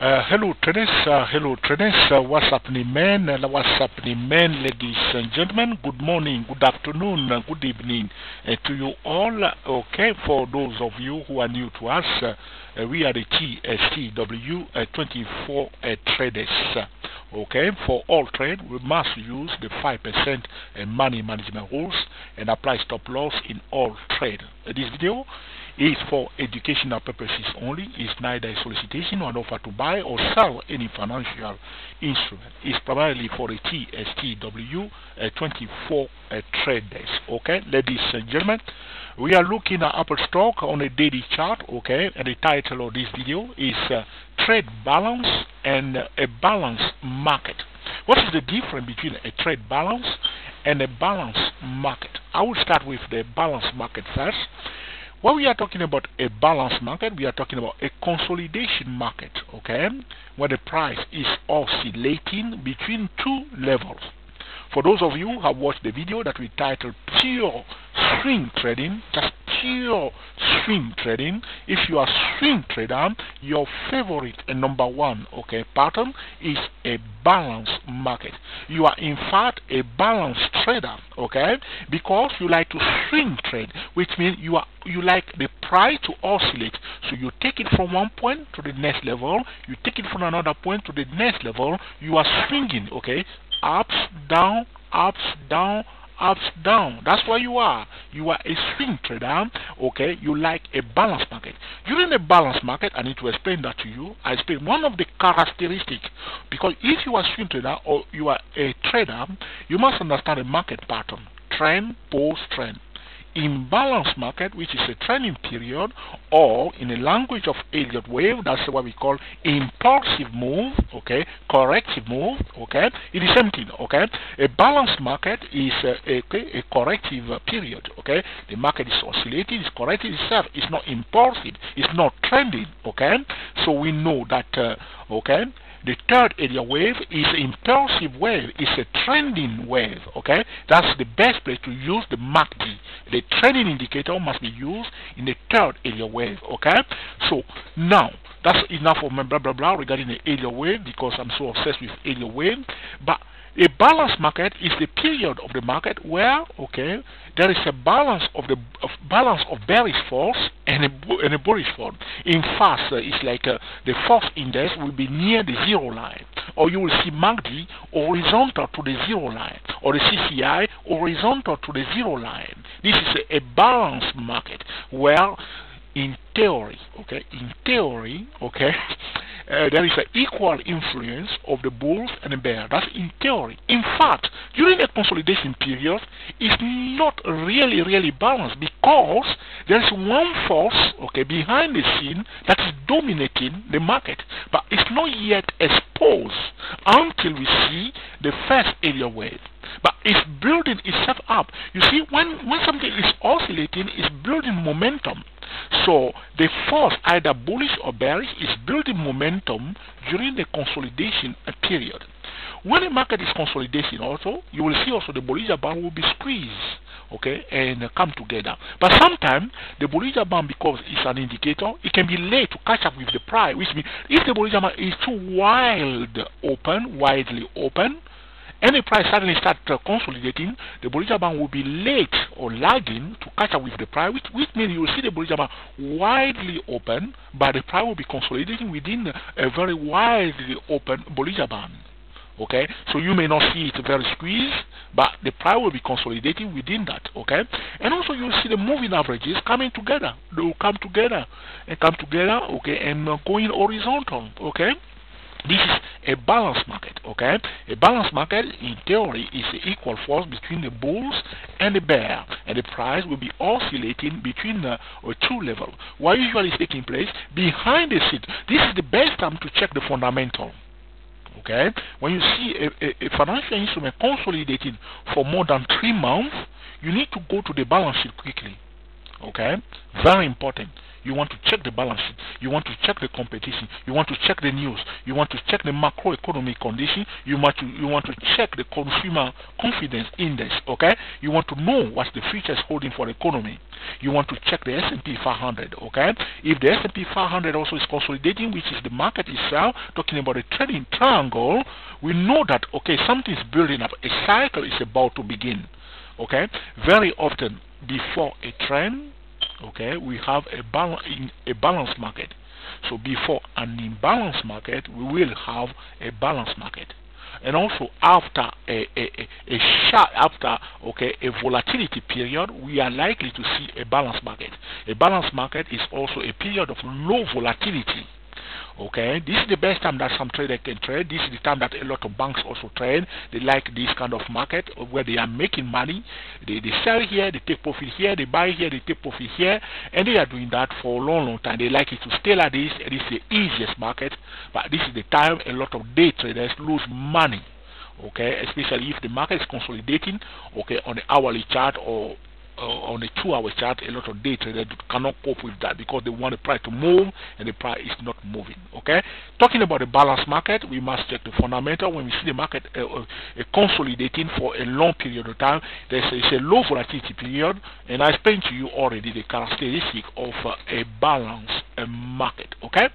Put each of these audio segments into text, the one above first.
Hello traders, what's happening man, ladies and gentlemen, good morning, good afternoon, good evening to you all. Okay, for those of you who are new to us, we are the TSTW 24 traders. Okay, for all trade, we must use the 5% money management rules and apply stop loss in all trade. This video is for educational purposes only. It's neither a solicitation or an offer to buy or sell any financial instrument. It's primarily for the TSTW 24 traders. Okay, ladies and gentlemen, we are looking at Apple stock on a daily chart. Okay, and the title of this video is Trade Balance and a Balanced Market. What is the difference between a trade balance and a balanced market? I will start with the balanced market first. When we are talking about a balanced market, we are talking about a consolidation market, okay, where the price is oscillating between two levels. For those of you who have watched the video that we titled Pure Swing Trading, just pure swing trading, if you are swing trader, your favorite and number one, okay, pattern is a balanced market. You are in fact a balanced trader, okay, because you like to swing trade, which means you like the price to oscillate. So you take it from one point to the next level, you take it from another point to the next level. You are swinging, okay, ups, down, ups, down, ups, down. That's where you are. You are a swing trader, okay? You like a balanced market. During a balanced market, I need to explain that to you. I explain one of the characteristics, because if you are a swing trader or you are a trader, you must understand the market pattern, trend, post-trend. In balanced market, which is a trending period, or in the language of Elliott wave, that's what we call impulsive move, okay, corrective move, okay, it is the same thing, okay. A balanced market is a corrective period, okay. The market is oscillating, it's correcting itself, it's not impulsive, it's not trending, okay. So we know that, okay, the third area wave is an impulsive wave. It's a trending wave, okay? That's the best place to use the MACD. The trending indicator must be used in the third area wave, okay? So, now, that's enough of my blah, blah, blah regarding the area wave, because I'm so obsessed with area wave. But a balanced market is the period of the market where, okay, there is a balance of bearish force and a bullish force. In fact, it's like the first index will be near the zero line, or you will see MACD horizontal to the zero line, or the CCI horizontal to the zero line. This is a balanced market where, in theory, okay, there is an equal influence of the bulls and the bear. That's in theory. In fact, during a consolidation period, it's not really balanced, because there is one force, okay, behind the scene that is dominating the market, but it's not yet exposed until we see the first area wave. But it's building itself up. You see, when something is oscillating, it's building momentum. So the force, either bullish or bearish, is building momentum during the consolidation period. When the market is consolidating also, you will see also the Bollinger Band will be squeezed, okay, and come together. But sometimes the Bollinger Band, because it's an indicator, it can be late to catch up with the price, which means if the Bollinger Band is too widely open, and the price suddenly starts consolidating, the Bollinger Band will be late or lagging to catch up with the price, which means you will see the Bollinger Band widely open, but the price will be consolidating within a very widely open Bollinger Band. Okay, so you may not see it very squeezed, but the price will be consolidating within that. Okay, and also you will see the moving averages coming together. They will come together, okay, and going horizontal. Okay. This is a balanced market, okay? A balanced market, in theory, is the equal force between the bulls and the bear, and the price will be oscillating between two levels. What usually is taking place behind the scene. This is the best time to check the fundamental. Okay? When you see a financial instrument consolidating for more than 3 months, you need to go to the balance sheet quickly. Okay, very important. You want to check the balance sheet. You want to check the competition. You want to check the news. You want to check the macroeconomic condition. You want to check the consumer confidence index. Okay, you want to know what the future is holding for the economy. You want to check the S&P 500. Okay, if the S&P 500 also is consolidating, which is the market itself, talking about a trading triangle, we know that okay, something is building up. A cycle is about to begin. Okay, very often before a trend, okay, we have a balanced market. So before an imbalanced market, we will have a balanced market. And also after a volatility period, we are likely to see a balanced market. A balanced market is also a period of low volatility. Okay, this is the best time that some trader can trade. This is the time that a lot of banks also trade. They like this kind of market where they are making money. They sell here, they take profit here, they buy here, they take profit here, and they are doing that for a long time. They like it to stay like this. It is the easiest market, but this is the time a lot of day traders lose money. Okay, especially if the market is consolidating. Okay, on the hourly chart or on the 2-hour chart, a lot of day traders cannot cope with that because they want the price to move and the price is not moving. Okay, talking about the balanced market, we must check the fundamental. When we see the market consolidating for a long period of time, there's a low volatility period, and I explained to you already the characteristic of a balanced market. Okay,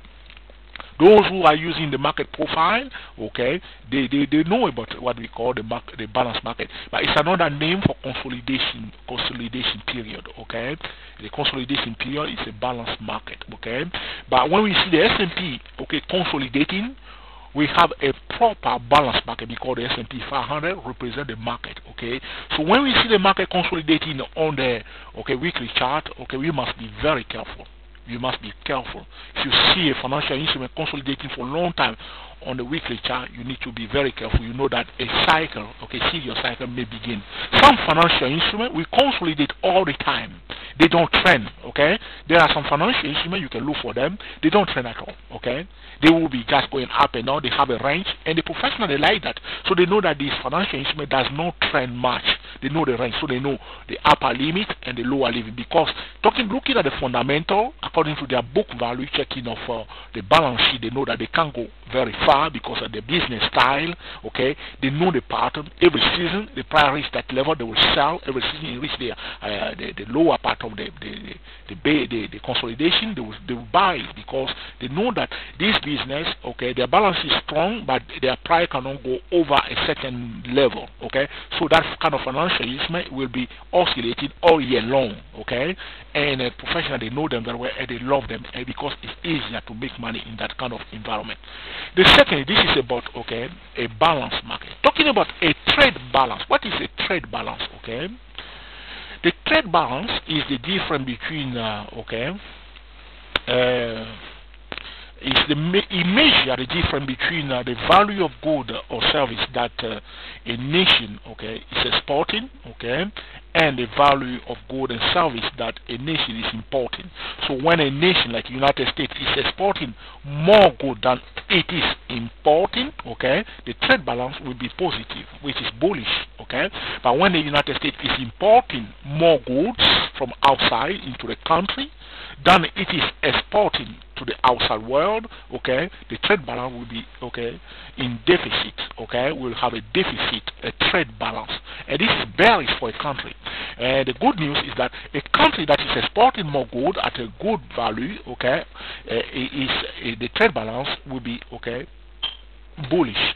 those who are using the market profile, okay, they know about what we call the balanced market, but it's another name for consolidation period. Okay, the consolidation period is a balanced market. Okay, but when we see the S&P okay consolidating, we have a proper balanced market because the S&P 500 represent the market. Okay, so when we see the market consolidating on the weekly chart, okay, we must be very careful. You must be careful. If you see a financial instrument consolidating for a long time on the weekly chart, you need to be very careful. You know that a cycle, okay, serious cycle may begin. Some financial instruments will consolidate all the time. They don't trend. Okay, there are some financial instruments you can look for them. They don't trend at all. Okay, they will be just going up and down. They have a range, and the professionals they like that, so they know that this financial instrument does not trend much. They know the range, so they know the upper limit and the lower limit. Because looking at the fundamental, according to their book value checking of the balance sheet, they know that they can't go very far because of the business style. Okay, they know the pattern. Every season, the price reach that level, they will sell. Every season, it reach the lower part of the consolidation, they will buy it because they know that this business, okay, their balance is strong, but their price cannot go over a certain level. Okay, so that kind of financial instrument will be oscillating all year long. Okay, and professionals, they know them very well and they love them because it's easier to make money in that kind of environment. The second, this is about a balanced market. Talking about a trade balance. What is a trade balance? Okay, the trade balance is the difference between it measures the difference between the value of good or service that a nation is exporting, and the value of good and service that a nation is importing. So when a nation like the United States is exporting more good than it is importing, the trade balance will be positive, which is bullish. But when the United States is importing more goods from outside into the country than it is exporting to the outside world, the trade balance will be in deficit. We'll have a deficit, a trade balance, and this is bearish for a country. And the good news is that a country that is exporting more good at a good value, the trade balance will be bullish,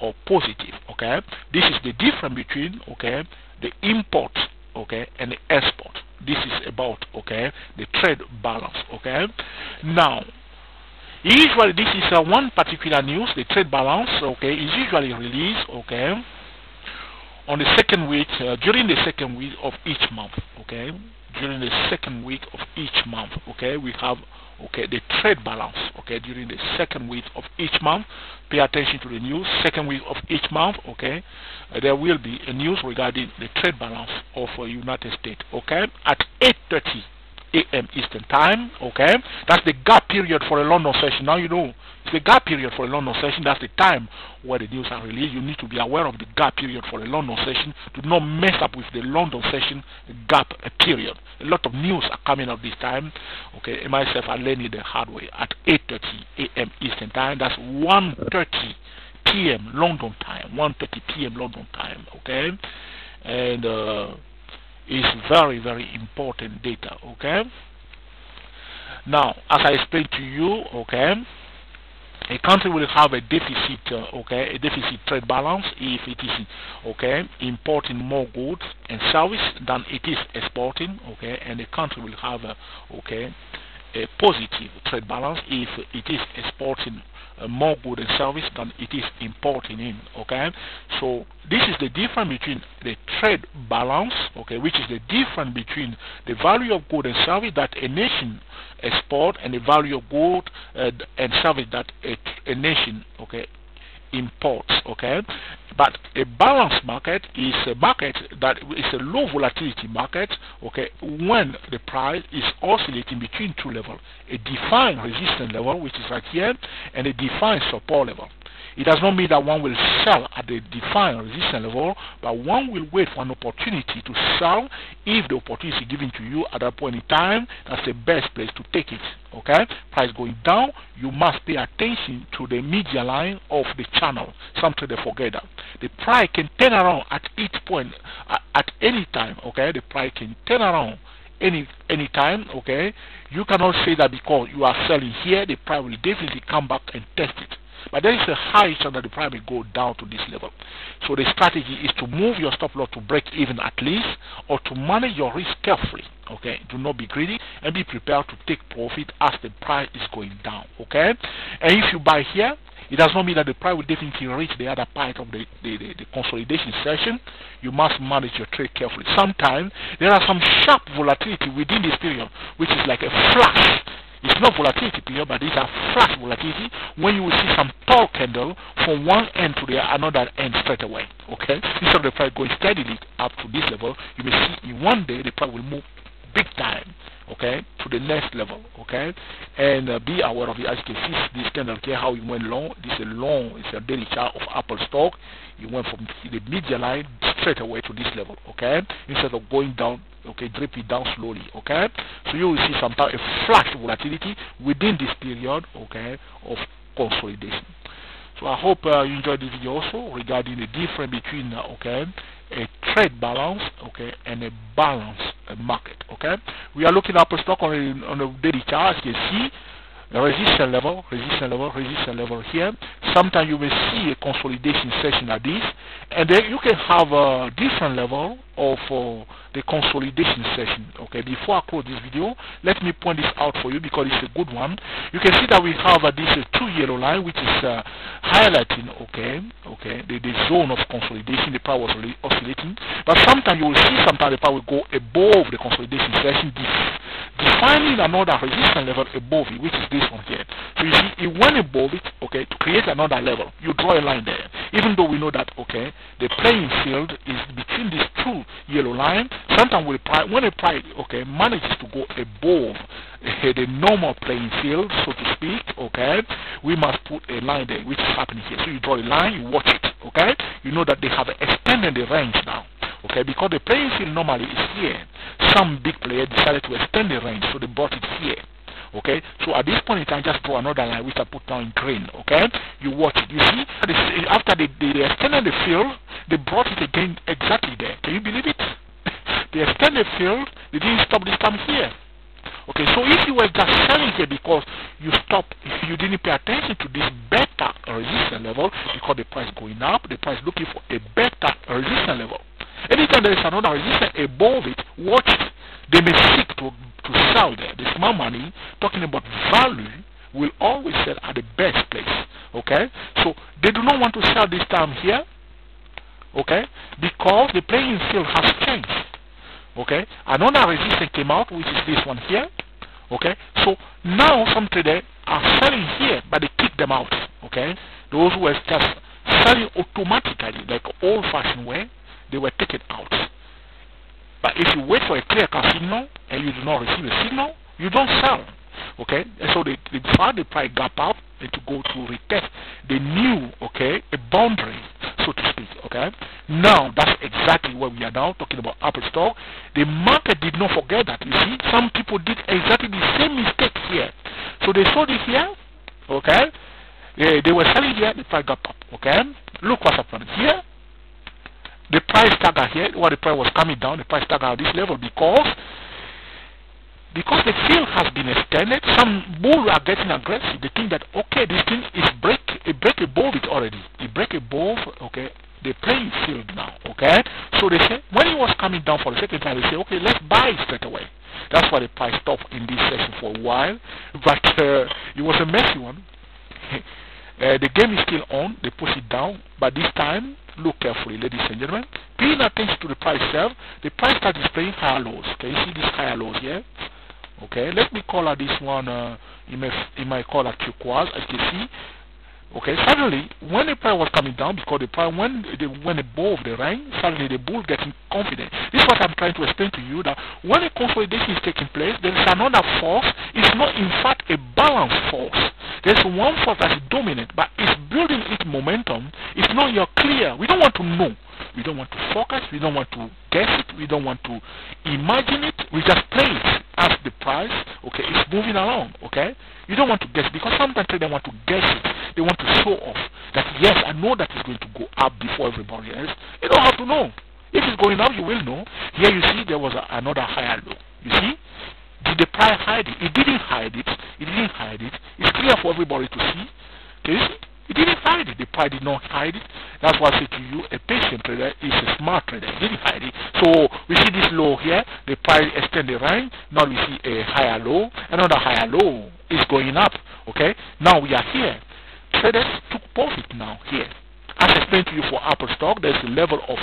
or positive. This is the difference between the import and the export. This is about the trade balance. Now usually this is one particular news. The trade balance is usually released on the second week, during the second week of each month. During the second week of each month, we have the trade balance. During the second week of each month, pay attention to the news. Second week of each month, there will be a news regarding the trade balance of United States. At 8:30 a.m. Eastern Time. Okay, that's the gap period for a London session. Now you know it's the gap period for a London session. That's the time where the news are released. You need to be aware of the gap period for a London session. Do not mess up with the London session gap period. A lot of news are coming out this time. Okay, and myself I learned it the hard way at 8:30 a.m. Eastern Time. That's 1:30 p.m. London time. 1:30 p.m. London time. Okay, and it's very, very important data. Okay. Now, as I explained to you, okay, a country will have a deficit, a deficit trade balance if it is, importing more goods and service than it is exporting, and the country will have, a positive trade balance if it is exporting more goods and service than it is importing in. So this is the difference between the trade balance, which is the difference between the value of goods and service that a nation export and the value of goods and service that a nation imports. But a balanced market is a market that is a low volatility market, when the price is oscillating between two levels, a defined resistance level, which is right here, and a defined support level. It does not mean that one will sell at the defined resistance level, but one will wait for an opportunity to sell. If the opportunity is given to you at that point in time, that's the best place to take it. Price going down, you must pay attention to the media line of the channel. Some traders forget that. The price can turn around at each point, at any time. The price can turn around any time. You cannot say that because you are selling here, the price will definitely come back and test it. But there is a high chance that the price will go down to this level. So the strategy is to move your stop loss to break even at least, or to manage your risk carefully. Do not be greedy and be prepared to take profit as the price is going down. And if you buy here, it does not mean that the price will definitely reach the other part of the consolidation session. You must manage your trade carefully. Sometimes there are some sharp volatility within this period, which is like a flash. It's not volatility period, but it's a flash volatility when you will see some tall candle from one end to the another end straight away. Instead of the price going steadily up to this level, you may see in one day the price will move big time, to the next level, and be aware of it. As you can see, this candle here, how it went long. This is a long, it's a daily chart of Apple stock. It went from the media line straight away to this level, instead of going down, dripping down slowly, so you will see sometimes a flash volatility within this period, of consolidation. So I hope you enjoyed this video also regarding the difference between, a trade balance, and a balanced market. We are looking at Apple stock on a daily chart. As you can see, a resistance level here. Sometimes you may see a consolidation session like this, and then you can have a different level of the consolidation session. Before I close this video, let me point this out for you because it's a good one. You can see that we have this two yellow line, which is highlighting the zone of consolidation. The power was really oscillating, but sometimes you will see sometimes the power will go above the consolidation session, defining another resistance level above it, which is this one here. So you see it went above it, to create another level. You draw a line there, even though we know that the playing field is between these two yellow lines. Sometimes when a price manages to go above the normal playing field, so to speak, we must put a line there, which is happening here. So you draw a line, you watch it, you know that they have extended the range now, because the playing field normally is here. Some big player decided to extend the range, so they brought it here. So at this point in time, just draw another line which I put down in green. You watch it. You see, after they extended the field, they brought it again exactly there. Can you believe it? They extended the field, they didn't stop this time here. So if you were just selling here because you stopped, if you didn't pay attention to this better resistance level, because the price going up, the price looking for a better resistance level. Anytime there is another resistance above it, watch it. They may seek to sell there. The smart money, talking about value, will always sell at the best place. So they do not want to sell this time here, because the playing field has changed. Another resistance came out, which is this one here. So now some traders are selling here, but they kick them out. Those who were just selling automatically, like old-fashioned way, they were taken out. But if you wait for a clear cut signal and you do not receive a signal, you don't sell. Okay, and so they found the price gap out and to go to retest the new, okay, a boundary, so to speak. Okay, now that's exactly where we are now talking about Apple stock. The market did not forget that. You see, some people did exactly the same mistake here. So they sold it here, okay, they were selling here, the price got up. Okay, look what's happening here. The price staggered here, while the price was coming down, the price staggered at this level because the field has been extended. Some bulls are getting aggressive. They think that, okay, this thing is break above it already. It break above, okay, the playing field now, okay. So they say, when it was coming down for the second time, they say, okay, let's buy it straight away. That's why the price stopped in this session for a while, but it was a messy one. The game is still on. They push it down, but this time, look carefully, ladies and gentlemen. Paying attention to the price itself, the price starts displaying higher lows. Can you see these higher lows here? Okay, let me call out this one, you might call it turquoise, as you can see. Okay, suddenly, when the price was coming down, because the price went above the range, suddenly the bull getting confident. This is what I'm trying to explain to you, that when a consolidation is taking place, there is another force. It's not, in fact, a balanced force. There's one force that is dominant, but it's building its momentum. It's not yet clear. We don't want to know. We don't want to focus. We don't want to guess it. We don't want to imagine it. We just play it as the price, okay, is moving along, okay? You don't want to guess, because sometimes they want to guess it. They want to show off that, yes, I know that it's going to go up before everybody else. You don't have to know. If it's going up, you will know. Here you see there was another higher low. You see? Did the price hide it? It didn't hide it. It didn't hide it. It's clear for everybody to see. Can you see? It didn't hide it. The price did not hide it. That's why I say to you, a patient trader is a smart trader. It didn't hide it. So we see this low here. The price extend the range. Now we see a higher low. Another higher low is going up. Okay. Now we are here. Traders took profit now here. As I explained to you for Apple stock, there's a level of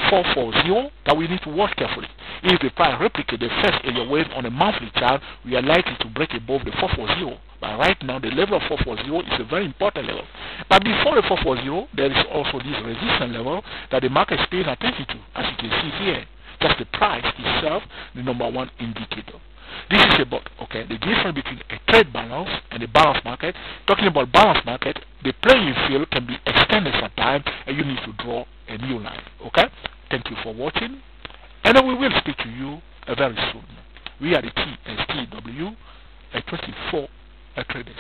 440 that we need to watch carefully. If the price replicates the first area wave on a monthly chart, we are likely to break above the 440. But right now, the level of 440 is a very important level. But before the 440, there is also this resistance level that the market is paying attention to, as you can see here. Just the price itself, the number one indicator. This is about, okay, the difference between a trade balance and a balanced market. Talking about balanced market, the playing field can be extended sometimes, and you need to draw a new line. Okay? Thank you for watching, and then we will speak to you very soon. We are the TSTW 24 traders.